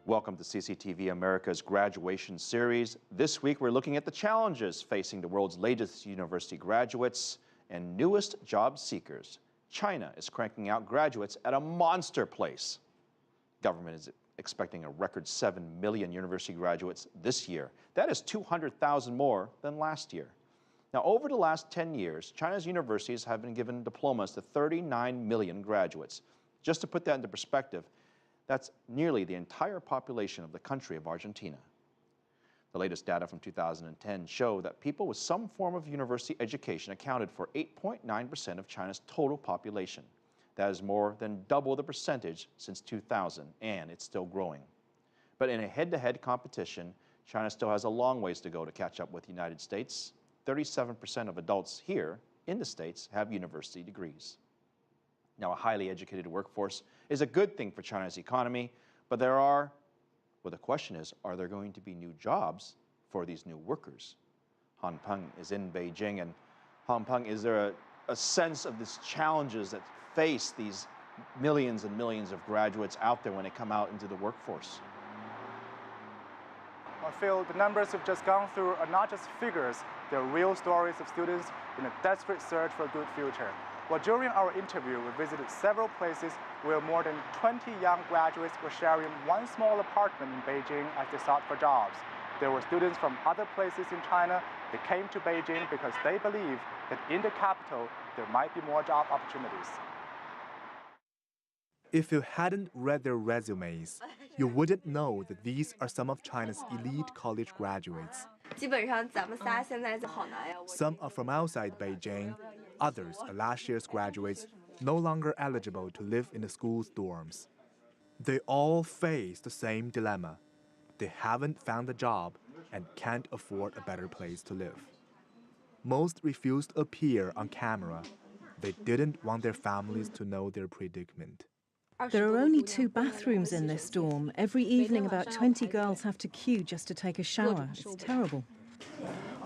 Welcome to CCTV America's graduation series. This week we're looking at the challenges facing the world's latest university graduates and newest job seekers. China is cranking out graduates at a monster pace. Government is expecting a record 7 million university graduates this year. That is 200,000 more than last year. Now, over the last 10 years, China's universities have been given diplomas to 39 million graduates. Just to put that into perspective, that's nearly the entire population of the country of Argentina. The latest data from 2010 show that people with some form of university education accounted for 8.9% of China's total population. That is more than double the percentage since 2000, and it's still growing. But in a head-to-head competition, China still has a long ways to go to catch up with the United States. 37% of adults here in the States have university degrees. Now, a highly educated workforce is a good thing for China's economy, but the question is, are there going to be new jobs for these new workers? Han Peng is in Beijing, and Han Peng, is there a sense of these challenges that face these millions and millions of graduates out there when they come out into the workforce? I feel the numbers we've just gone through are not just figures, they're real stories of students in a desperate search for a good future. Well, during our interview, we visited several places where more than 20 young graduates were sharing one small apartment in Beijing as they sought for jobs. There were students from other places in China that came to Beijing because they believe that in the capital, there might be more job opportunities. If you hadn't read their resumes, you wouldn't know that these are some of China's elite college graduates. Some are from outside Beijing, others are last year's graduates, no longer eligible to live in the school's dorms. They all face the same dilemma. They haven't found a job and can't afford a better place to live. Most refused to appear on camera. They didn't want their families to know their predicament. There are only 2 bathrooms in this dorm. Every evening, about 20 girls have to queue just to take a shower. It's terrible.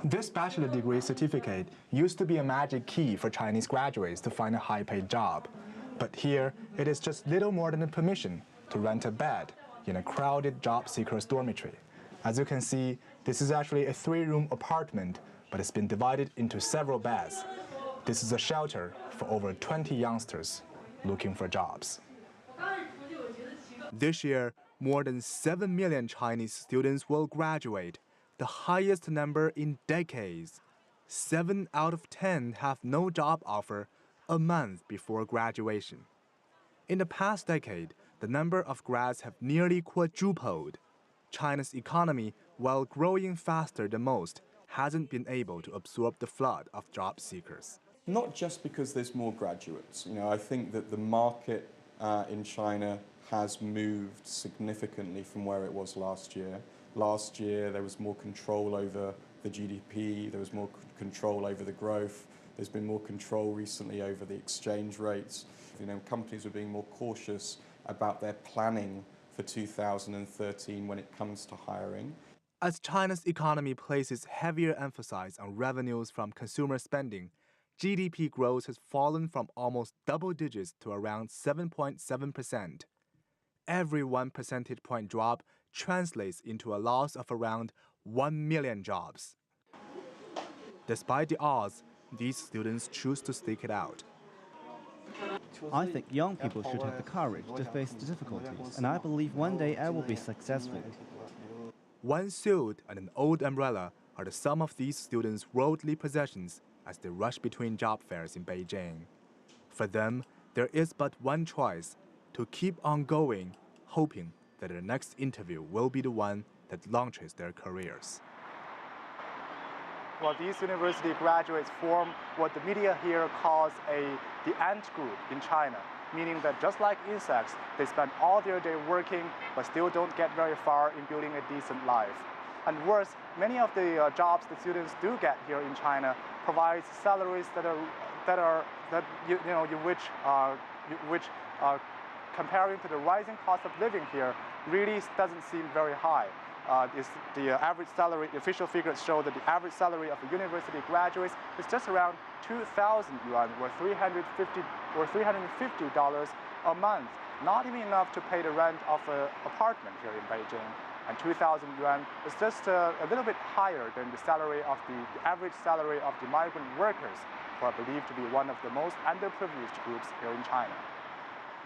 This bachelor degree certificate used to be a magic key for Chinese graduates to find a high-paid job. But here, it is just little more than a permission to rent a bed in a crowded job seekers' dormitory. As you can see, this is actually a 3-room apartment, but it's been divided into several beds. This is a shelter for over 20 youngsters looking for jobs. This year, more than 7 million Chinese students will graduate, the highest number in decades. 7 out of 10 have no job offer a month before graduation. In the past decade, the number of grads have nearly quadrupled. China's economy, while growing faster than most, hasn't been able to absorb the flood of job seekers. Not just because there's more graduates. I think that the market in China has moved significantly from where it was last year. Last year, there was more control over the GDP, there was more control over the growth, there's been more control recently over the exchange rates. Companies are being more cautious about their planning for 2013 when it comes to hiring. As China's economy places heavier emphasis on revenues from consumer spending, GDP growth has fallen from almost double digits to around 7.7%. Every 1 percentage point drop translates into a loss of around 1 million jobs. Despite the odds, these students choose to stick it out. I think young people should have the courage to face the difficulties, and I believe one day I will be successful. One suit and an old umbrella are the sum of these students' worldly possessions as they rush between job fairs in Beijing. For them, there is but one choice: to keep on going, hoping that their next interview will be the one that launches their careers. Well, these university graduates form what the media here calls the ant group in China, meaning that just like insects, they spend all their day working but still don't get very far in building a decent life. And worse, many of the jobs that students do get here in China provide salaries which comparing to the rising cost of living here really doesn't seem very high. The average salary, the official figures show that the average salary of a university graduate is just around 2,000 yuan, or $350 a month. not even enough to pay the rent of an apartment here in Beijing. And 2,000 yuan is just a little bit higher than the average salary of the migrant workers, who are believed to be one of the most underprivileged groups here in China.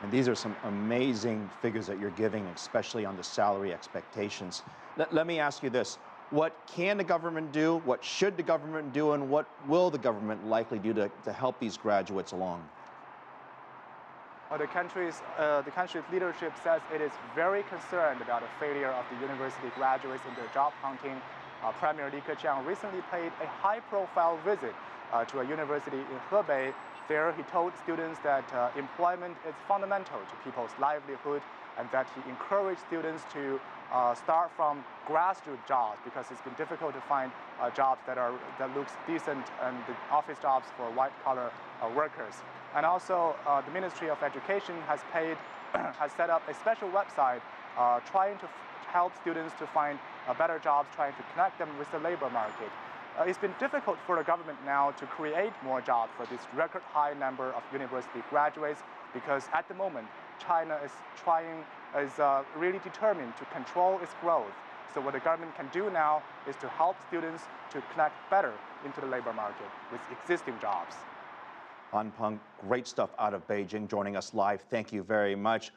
And these are some amazing figures that you're giving, especially on the salary expectations. Let me ask you this. What can the government do? What should the government do? And what will the government likely do to help these graduates along? The country's leadership says it is very concerned about the failure of the university graduates in their job hunting. Premier Li Keqiang recently paid a high-profile visit to a university in Hebei. There, he told students that employment is fundamental to people's livelihood, and that he encouraged students to start from grassroots jobs, because it's been difficult to find jobs that looks decent, and the office jobs for white-collar workers. And also, the Ministry of Education has set up a special website trying to help students to find better jobs, trying to connect them with the labor market. It's been difficult for the government now to create more jobs for this record high number of university graduates, because at the moment, China is really determined to control its growth. So what the government can do now is to help students to connect better into the labor market with existing jobs. Han Peng, great stuff out of Beijing, joining us live. Thank you very much.